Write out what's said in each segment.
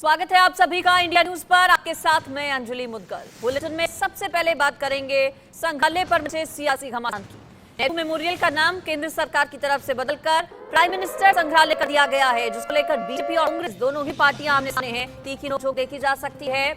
स्वागत है आप सभी का इंडिया न्यूज पर। आपके साथ मैं अंजलि मुदगल। बुलेटिन में सबसे पहले बात करेंगे संग्रहालय पर मचे सियासी घमासान की। नेहरू मेमोरियल का नाम केंद्र सरकार की तरफ से बदलकर प्राइम मिनिस्टर संग्रहालय कर दिया गया है, जिसको लेकर बीजेपी और कांग्रेस दोनों ही पार्टियां आमने सामने हैं। तीखी नोकझोंक देखी जा सकती है।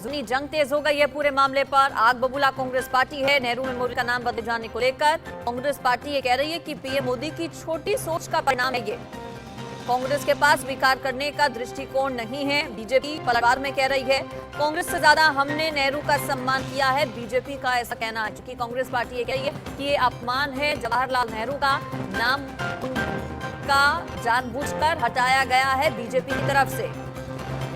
जूनी जंग तेज हो गई है पूरे मामले पर। आग बबूला कांग्रेस पार्टी है। नेहरू मेमोरियल का नाम बदले जाने को लेकर कांग्रेस पार्टी ये कह रही है कि पीएम मोदी की छोटी सोच का परिणाम है ये। कांग्रेस के पास स्वीकार करने का दृष्टिकोण नहीं है। बीजेपी पलटवार में कह रही है कांग्रेस से ज्यादा हमने नेहरू का सम्मान किया है। बीजेपी का ऐसा कहना है, क्योंकि कांग्रेस पार्टी ये कह रही है कि ये अपमान है। जवाहरलाल नेहरू का नाम उनका जानबूझकर हटाया गया है बीजेपी की तरफ से।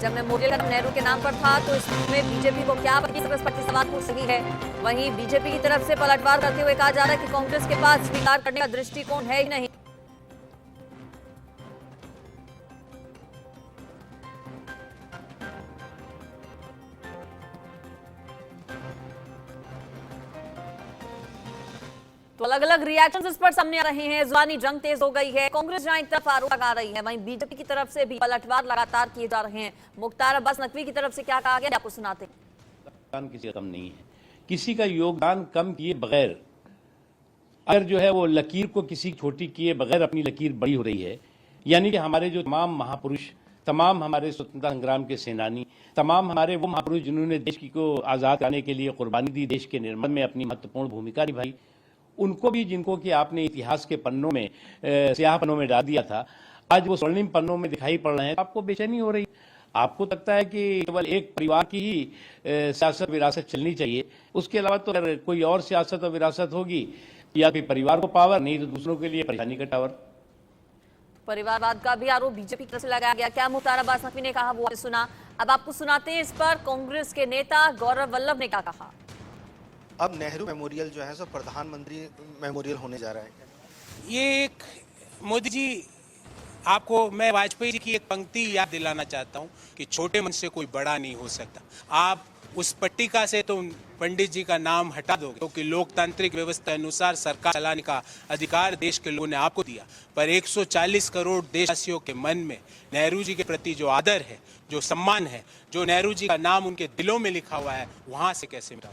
जब मेमोरियल नेहरू के नाम पर था तो इसमें बीजेपी को क्या कांग्रेस पार्टी सवाल पूछ रही है। वहीं बीजेपी की तरफ से पलटवार करते हुए कहा जा रहा है कि कांग्रेस के पास स्वीकार करने का दृष्टिकोण है ही नहीं। तो अलग अलग रिएक्शंस इस पर सामने आ रहे हैं। जुबानी जंग तेज हो गई है। कांग्रेस जहां एक तरफ आरोप लगा रही है, वहीं बीजेपी की तरफ से भी पलटवार लगातार किए जा रहे हैं। मुख्तार अब्बास नकवी की तरफ से क्या कहा गया आपको सुनाते हैं। किसी का कम नहीं है, किसी का योगदान कम किए बगैर अगर जो है वो लकीर को किसी छोटी किए बगैर अपनी लकीर बड़ी हो रही है, यानी कि हमारे जो तमाम महापुरुष, तमाम हमारे स्वतंत्रता संग्राम के सेनानी, तमाम हमारे वो महापुरुष जिन्होंने देश को आज़ाद करने के लिए कुर्बानी दी, देश के निर्माण में अपनी महत्वपूर्ण भूमिका निभाई, उनको भी जिनको कि आपने इतिहास के पन्नों में स्याह पन्नों में डाल दिया था, आज वो स्वर्णिम पन्नों में दिखाई पड़ रहे हैं। आपको बेचैनी हो रही। आपको लगता है कि केवल एक परिवार की ही सियासत विरासत चलनी चाहिए, उसके अलावा तो अगर कोई और सियासत और विरासत होगी या फिर परिवार को पावर, नहीं तो दूसरों के लिए परेशानी का टावर। परिवारवाद का भी आरोप बीजेपी की तरफ से लगाया गया। क्या मुख्तार अब्बास नकवी ने कहा वो सुना, अब आपको सुनाते हैं। इस पर कांग्रेस के नेता गौरव वल्लभ ने क्या कहा। अब नेहरू मेमोरियल जो है सो प्रधानमंत्री मेमोरियल होने जा रहा है। ये एक मोदी जी, आपको मैं वाजपेयी जी की एक पंक्ति याद दिलाना चाहता हूँ कि छोटे मन से कोई बड़ा नहीं हो सकता। आप उस पट्टिका से तो पंडित जी का नाम हटा दोगे, क्योंकि लोकतांत्रिक व्यवस्था अनुसार सरकार चलाने का अधिकार देश के लोगों ने आपको दिया, पर 140 करोड़ देशवासियों के मन में नेहरू जी के प्रति जो आदर है, जो सम्मान है, जो नेहरू जी का नाम उनके दिलों में लिखा हुआ है, वहां से कैसे मिटाओ।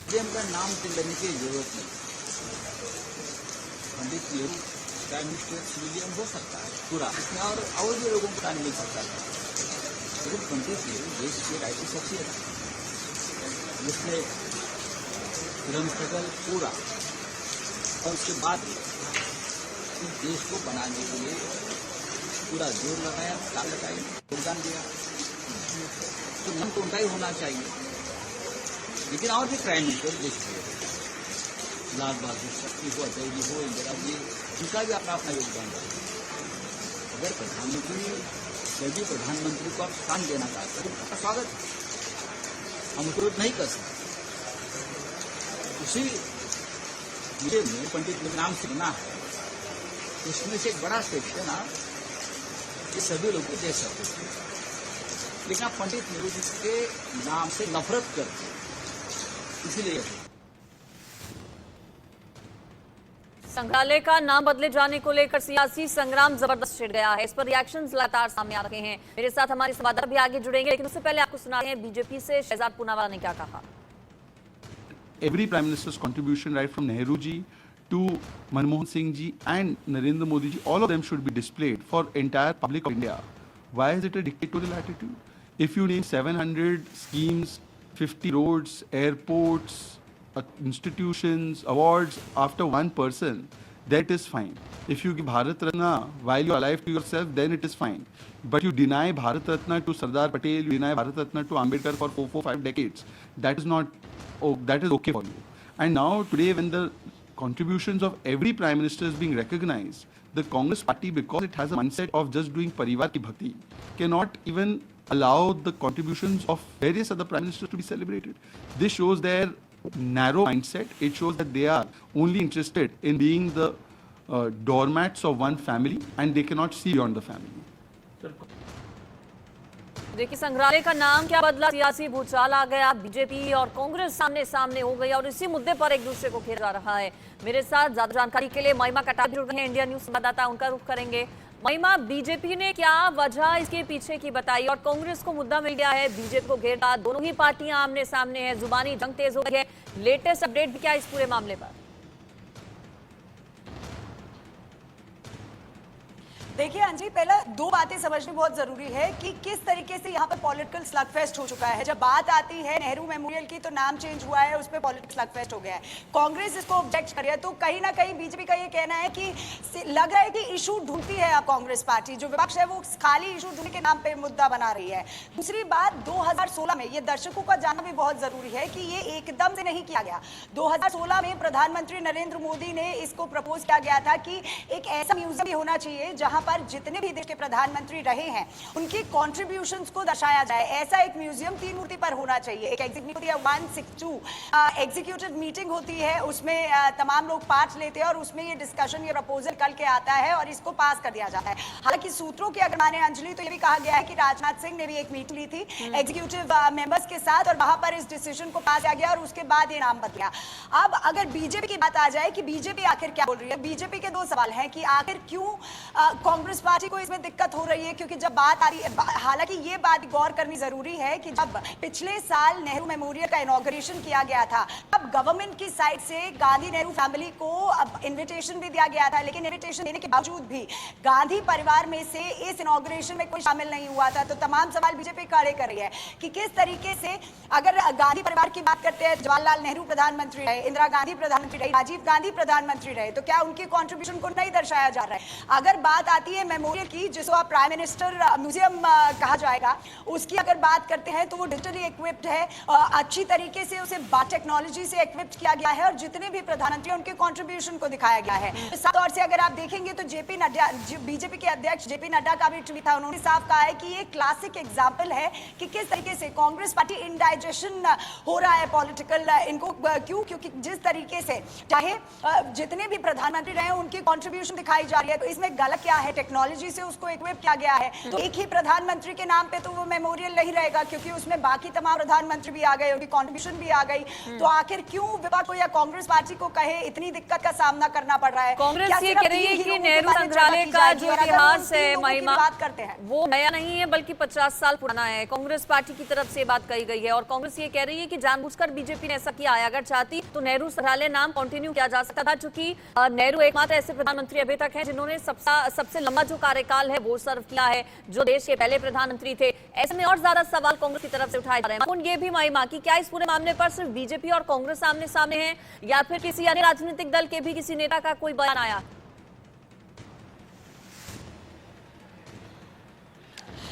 का नाम लेने की जरूरत नहीं। Pandit Nehru prime minister civilian हो सकता है पूरा, इसमें और भी लोगों को काम मिल सकता है, लेकिन पंडित नेहरू देश के राइटिंग शख्सियत है जिसने फ्रीडम स्ट्रगल पूरा और उसके बाद इस देश को बनाने के लिए पूरा जोर लगाया, ताकत लगाई, योगदान दिया। तो नाम तो उनका ही होना चाहिए। लेकिन और भी प्राइम मिनिस्टर देश के लाल बहादुर शास्त्री हो, अटल जी हो, इंदिरा जी, उनका भी अपना अपना योगदान है। अगर प्रधानमंत्री यदि प्रधानमंत्री को आप स्थान देना चाहते हैं तो उसका स्वागत हम उसको नहीं कर सकते। उसी विषय में पंडित ने नाम से बना है, उसमें से एक बड़ा सेक्शन आप ये सभी लोग को दे सकते थे, लेकिन आप पंडित नेहरू जी के नाम से नफरत करते हैं, इसलिए संग्रहालय का नाम बदले जाने को लेकर सियासी संग्राम जबरदस्त छिड़ गया है। इस पर रिएक्शंस लगातार सामने आ रहे हैं। मेरे साथ हमारे संवाददाता भी आगे जुड़ेंगे, लेकिन उससे पहले आपको सुनाते हैं बीजेपी से शहजाद पूनावाला ने क्या कहा। Every Prime Minister's contribution, right from Nehru ji to Manmohan Singh ji and Narendra Modi ji, all of them should be displayed for entire public of India. Why is it a dictatorial attitude? If you name 700 schemes, 50 roads, airports, institutions, awards after one person, that is fine. If you give Bharat Ratna while you are alive to yourself, then it is fine. But you deny Bharat Ratna to Sardar Patel, you deny Bharat Ratna to Ambedkar for 4-5 decades. That is not, that is okay for you. And now today when the contributions of every Prime Minister is being recognized, the Congress party, because it has a mindset of just doing Parivar ki bhakti, cannot even allow the contributions of various other Prime Ministers to be celebrated. This shows their narrow mindset. It shows that they are only interested in being the doormats of one family and they cannot see beyond the family. देखिए, संग्रहालय का नाम क्या बदला, सियासी भूचाल आ गया, BJP और कांग्रेस सामने सामने हो गई और इसी मुद्दे पर एक दूसरे को घेर जा रहा है। मेरे साथ ज्यादा जानकारी के लिए महिमा कटार भी जुड़ रहे हैं, इंडिया न्यूज संवाददाता, उनका रुख करेंगे। महिमा, बीजेपी ने क्या वजह इसके पीछे की बताई और कांग्रेस को मुद्दा मिल गया है, बीजेपी को घेरता, दोनों ही पार्टियां आमने सामने हैं, जुबानी जंग तेज हो गई है। लेटेस्ट अपडेट भी क्या इस पूरे मामले पर? देखिए अंजी, पहला दो बातें समझनी बहुत जरूरी है कि किस तरीके से यहाँ पर पॉलिटिकल स्लगफेस्ट हो चुका है। जब बात आती है नेहरू मेमोरियल की तो नाम चेंज हुआ है, उसमें पॉलिटिकल स्लगफेस्ट हो गया है। कांग्रेस इसको ऑब्जेक्ट कर रही है, तो कहीं ना कहीं बीजेपी का ये कहना है कि लग रहा है कि इशू ढूंढती है अब कांग्रेस पार्टी, जो विपक्ष है वो खाली इशू ढूंढने के नाम पे मुद्दा बना रही है। दूसरी बात, 2016 में ये दर्शकों का जानना भी बहुत जरूरी है कि ये एकदम से नहीं किया गया। 2016 में प्रधानमंत्री नरेंद्र मोदी ने इसको प्रपोज किया गया था कि एक ऐसा म्यूजियम भी होना चाहिए जहां पर जितने भी देश के प्रधानमंत्री रहे हैं उनकी कॉन्ट्रीब्यूशंस को दर्शाया जाए। ऐसा एक म्यूजियम तीन मूर्ति पर होना चाहिए। एक एग्जीक्यूटिव 162 एग्जीक्यूटिव मीटिंग होती है, उसमें तमाम लोग पार्ट लेते हैं और उसमें ये डिस्कशन, ये प्रपोजल कल के आता है और इसको पास कर दिया जाता है। हालांकि सूत्रों की अगर माने अंजलि, तो ये भी कहा गया है कि राजनाथ सिंह ने भी एक मीटिंग ली थी एग्जीक्यूटिव मेंबर्स के साथ और वहां पर इस डिसीजन को पास किया गया और उसके बाद ये नाम बदला। अब अगर बीजेपी की बात आ जाए कि बीजेपी आखिर क्या बोल रही है, बीजेपी के दो सवाल हैं कि आखिर क्यों कांग्रेस पार्टी को इसमें दिक्कत हो रही है। क्योंकि जब बात आ रही है, हालांकि ये बात गौर करनी जरूरी है कि जब पिछले साल नेहरू मेमोरियल का इनॉग्रेशन किया गया था, तब गवर्नमेंट की साइड से गांधी नेहरू फैमिली को अब इन्विटेशन भी दिया गया था, लेकिन इन्विटेशन देने के बावजूद भी गांधी परिवार में से इस इनॉग्रेशन में कोई शामिल नहीं हुआ था। तो तमाम सवाल बीजेपी खड़े कर रही है कि किस तरीके से, अगर गांधी परिवार की बात करते हैं, जवाहरलाल नेहरू प्रधानमंत्री रहे, इंदिरा गांधी प्रधानमंत्री रही, राजीव गांधी प्रधानमंत्री रहे, तो क्या उनकी कॉन्ट्रीब्यूशन को नहीं दर्शाया जा रहा है? अगर बात आती है मेमोरियल की, जिसको आप प्राइम मिनिस्टर म्यूजियम कहा जाएगा, उसकी अगर बात करते हैं तो वो डिजिटली इक्विप्ड है, अच्छी तरीके से उसे टेक्नोलॉजी से इक्विप्ड किया गया है और जितने भी प्रधानमंत्री उनके कंट्रीब्यूशन को दिखाया गया है। साथ तौर से अगर आप देखेंगे तो जेपी नड्डा, बीजेपी के अध्यक्ष जेपी नड्डा का भी ट्वीट था, उन्होंने साफ कहा है कि ये क्लासिक एग्जांपल है कि किस तरीके से कांग्रेस पार्टी इंडाइजेशन हो रहा है पॉलिटिकल, इनको क्यों, क्योंकि जिस तरीके से चाहे जितने भी प्रधानमंत्री रहे उनकी कंट्रीब्यूशन दिखाई जा रही है। तो इसमें गलत क्या है? टेक्नोलॉजी से उसको इक्विप किया गया है, तो एक ही प्रधानमंत्री के नाम पे तो वो मेमोरियल नहीं रहेगा, क्योंकि उसमें बाकी तमाम प्रधानमंत्री भी आ गए, उनकी कंट्रीब्यूशन भी आ गई। तो आखिर क्यों विपक्ष को या कांग्रेस पार्टी को कहे इतनी दिक्कत का सामना करना पड़ रहा है? कांग्रेस ये कह रही है कि नेहरू संग्रहालय का जो इतिहास है महिमा, बात करते हैं, वो नया नहीं है बल्कि 50 साल पुराना है। कांग्रेस पार्टी की तरफ से बात कही गई है और कांग्रेस ये कह रही है कि जानबूझकर बीजेपी ने ऐसा किया है। अगर चाहती तो नेहरू संग्रहालय नाम कंटिन्यू किया जा सकता था, चूंकि नेहरू एकमात्र ऐसे प्रधानमंत्री अभी तक हैं जिन्होंने सबसे लंबा जो कार्यकाल है वो सर्व किया है, जो देश के पहले प्रधानमंत्री थे। ऐसे में और ज्यादा सवाल कांग्रेस की तरफ से उठाए जा रहे हैं। ये भी महिमा कि क्या इस पूरे मामले पर सिर्फ बीजेपी और कांग्रेस आमने सामने हैं या फिर किसी अन्य राजनीतिक दल के भी किसी नेता का कोई बयान आया?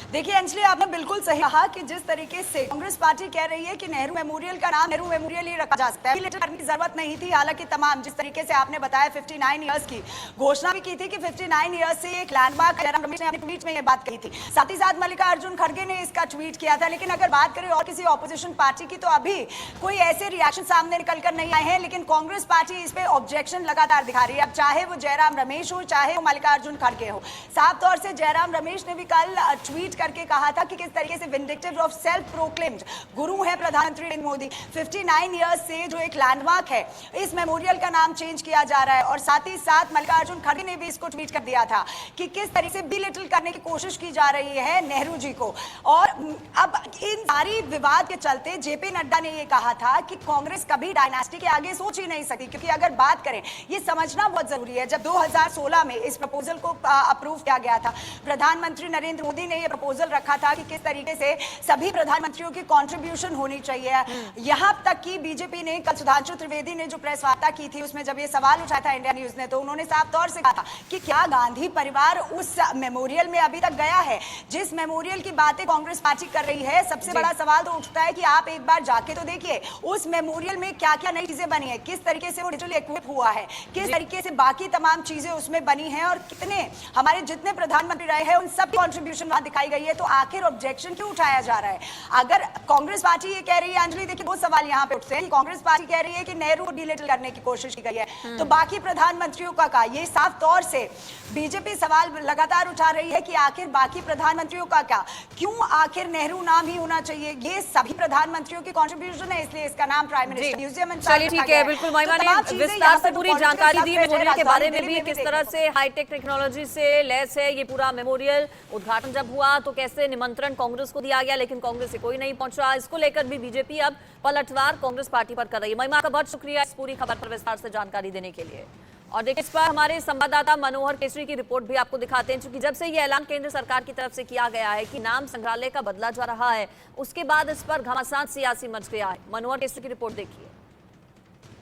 देखिए अंजलि, आपने बिल्कुल सही कहा कि जिस तरीके से कांग्रेस पार्टी कह रही है कि नेहरू मेमोरियल का नाम नेहरू मेमोरियल ही रखा जा सकता है, लेटर करने की जरूरत नहीं थी। हालांकि तमाम, जिस तरीके से आपने बताया 59 इयर्स की घोषणा भी की थी कि 59 इयर्स से एक लैंडमार्क, जयराम रमेश ने अपने ट्वीट में ये बात कही थी। साथ ही साथ मल्लिकार्जुन खड़गे ने इसका ट्वीट किया था। लेकिन अगर बात करें और किसी ऑपोजिशन पार्टी की, तो अभी कोई ऐसे रिएक्शन सामने निकलकर नहीं आए हैं, लेकिन कांग्रेस पार्टी इस पे ऑब्जेक्शन लगातार दिखा रही है। अब चाहे वो जयराम रमेश हो, चाहे वो मल्लिकार्जुन खड़गे हो। साफ तौर से जयराम रमेश ने भी कल ट्वीट करके कहा था कि किस तरीके से विंडिक्टिव ऑफ सेल्फ प्रोक्लेम्ड गुरु है प्रधानमंत्री नरेंद्र मोदी। 59 इयर्स से जो एक लैंडमार्क है, इस मेमोरियल का नाम चेंज किया जा रहा है। और साथ ही साथ मल्लिकार्जुन खड़गे ने भी इसको ट्वीट कर दिया था कि किस तरीके से बिलिटल करने की कोशिश की जा रही है नेहरू जी को। और अब इन सारी विवाद के चलते जेपी नड्डा ने यह कहा था कि कांग्रेस कभी डायनास्टी के आगे सोच ही नहीं सकती, क्योंकि अगर बात करें, ये समझना बहुत जरूरी है, जब 2016 में इस प्रपोजल को अप्रूव किया गया था, प्रधानमंत्री नरेंद्र मोदी ने यह प्रपोजल रखा था कि किस तरीके से सभी प्रधानमंत्रियों की कंट्रीब्यूशन होनी चाहिए। यहां तक कि बीजेपी ने कल सुधांशु त्रिवेदी ने जो प्रेस वार्ता की थी, उसमें जब ये सवाल उठाया था इंडिया न्यूज ने, तो उन्होंने साफ तौर से कहा था कि क्या गांधी परिवार उस मेमोरियल में अभी तक गया है जिस मेमोरियल की बातें कांग्रेस पार्टी कर रही है। सबसे बड़ा सवाल तो उठता है कि आप एक बार जाके तो देखिए उस मेमोरियल में क्या क्या नई चीजें बनी है, किस तरीके से वो डिजिटल इक्विप हुआ है, किस तरीके से बाकी तमाम चीजें उसमें बनी हैं और कितने हमारे जितने प्रधानमंत्री रहे हैं उन सब कंट्रीब्यूशन वहां दिखाई गई है, तो आखिर ऑब्जेक्शन क्यों उठाया जा रहा है? अगर कांग्रेस पार्टी ये कह रही है, अंजलि देखिए वो सवाल यहाँ पे उठते हैं कि कांग्रेस पार्टी कह रही है कि नेहरू को डिलीट करने की कोशिश की गई है, तो बाकी प्रधानमंत्रियों का क्या? ये साफ तौर से बीजेपी सवाल लगातार उठा रही है कि आखिर बाकी प्रधानमंत्रियों का क्या? क्यों आखिर नेहरू नाम ही होना चाहिए? ये सभी प्रधानमंत्रियों की कंट्रीब्यूशन है, इसलिए इसका नाम प्राइम मिनिस्टर म्यूजियम एंड चलिए ठीक है, बिल्कुल महिमा ने विस्तार से पूरी जानकारी दी मेमोरियल के बारे में भी, किस तरह से हाईटेक टेक्नोलॉजी से लैस है ये पूरा मेमोरियल। उद्घाटन जब हुआ तो कैसे निमंत्रण कांग्रेस को दिया गया, लेकिन कांग्रेस से कोई नहीं पहुंचा। इसको लेकर भी बीजेपी अब पलटवार कांग्रेस पार्टी पर कर रही है। महिमा का बहुत शुक्रिया इस पूरी खबर पर विस्तार से जानकारी देने के लिए। और देखिए इस पर हमारे संवाददाता मनोहर केसरी की रिपोर्ट भी आपको दिखाते हैं, क्योंकि जब से ये ऐलान केंद्र सरकार की तरफ से किया गया है कि नाम संग्रहालय का बदला जा रहा है, उसके बाद इस पर घमासान सियासी मच गया है। मनोहर केसरी की रिपोर्ट देखिए।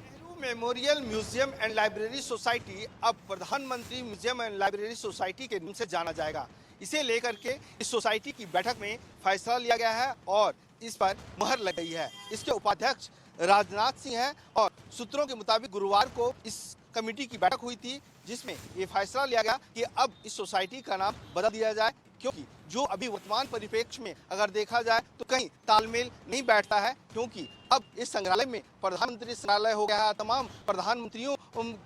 Nehru memorial museum and library society अब प्रधानमंत्री म्यूजियम एंड लाइब्रेरी सोसाइटी के नाम से जाना जाएगा। इसे लेकर के इस सोसाइटी की बैठक में फैसला लिया गया है और इस पर मुहर लग गई है। इसके उपाध्यक्ष राजनाथ सिंह हैं और सूत्रों के मुताबिक गुरुवार को इस कमेटी की बैठक हुई थी, जिसमें ये फैसला लिया गया कि अब इस सोसाइटी का नाम बदल दिया जाए, क्योंकि जो अभी वर्तमान परिप्रेक्ष्य में अगर देखा जाए तो कहीं तालमेल नहीं बैठता है, क्योंकि अब इस संग्रहालय में प्रधानमंत्री संग्रहालय हो गया है। तमाम प्रधानमंत्रियों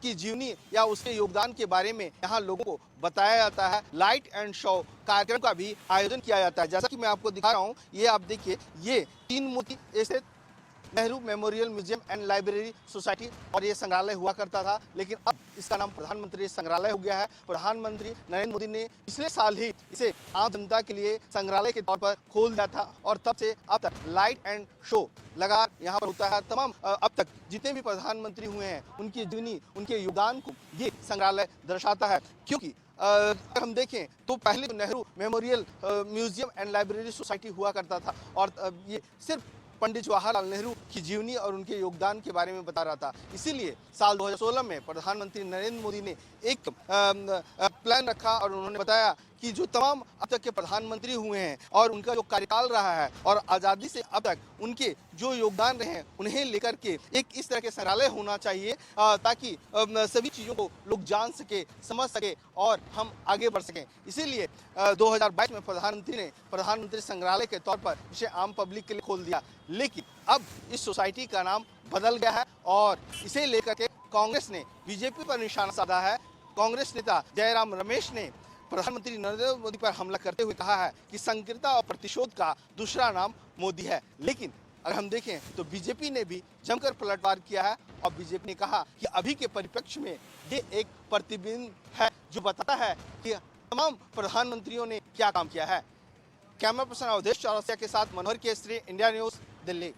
की जीवनी या उसके योगदान के बारे में यहाँ लोगों को बताया जाता है। लाइट एंड शो कार्यक्रम का भी आयोजन किया जाता है। जैसा कि मैं आपको दिखा रहा हूँ, ये आप देखिए, ये 3 मूर्ति ऐसे Nehru memorial museum and library society और ये संग्रहालय हुआ करता था, लेकिन अब इसका नाम प्रधानमंत्री संग्रहालय हो गया है। प्रधानमंत्री नरेंद्र मोदी ने पिछले साल ही इसे आम जनता के लिए संग्रहालय के तौर पर खोल दिया था और तब से अब तक लाइट एंड शो लगा यहाँ पर होता है। तमाम अब तक जितने भी प्रधानमंत्री हुए हैं उनकी जीवनी, उनके योगदान को ये संग्रहालय दर्शाता है। क्योंकि अगर हम देखें तो पहले तो Nehru memorial museum and library society हुआ करता था और ये सिर्फ पंडित जवाहरलाल नेहरू की जीवनी और उनके योगदान के बारे में बता रहा था। इसीलिए साल 2016 में प्रधानमंत्री नरेंद्र मोदी ने एक प्लान रखा और उन्होंने बताया कि जो तमाम अब तक के प्रधानमंत्री हुए हैं और उनका जो कार्यकाल रहा है और आज़ादी से अब तक उनके जो योगदान रहे हैं उन्हें लेकर के एक इस तरह के संग्रहालय होना चाहिए, ताकि सभी चीज़ों को लोग जान सके, समझ सके और हम आगे बढ़ सकें। इसीलिए 2022 में प्रधानमंत्री ने प्रधानमंत्री संग्रहालय के तौर पर इसे आम पब्लिक के लिए खोल दिया, लेकिन अब इस सोसाइटी का नाम बदल गया है और इसे लेकर के कांग्रेस ने बीजेपी पर निशाना साधा है। कांग्रेस नेता जयराम रमेश ने प्रधानमंत्री नरेंद्र मोदी पर हमला करते हुए कहा है कि संकीर्णता और प्रतिशोध का दूसरा नाम मोदी है। लेकिन अगर हम देखें तो बीजेपी ने भी जमकर पलटवार किया है और बीजेपी ने कहा कि अभी के परिप्रेक्ष्य में ये एक प्रतिबिंब है जो बताता है कि तमाम प्रधानमंत्रियों ने क्या काम किया है। कैमरा पर्सन अवधेश चौरसिया के साथ मनोहर केसरी, इंडिया न्यूज, दिल्ली।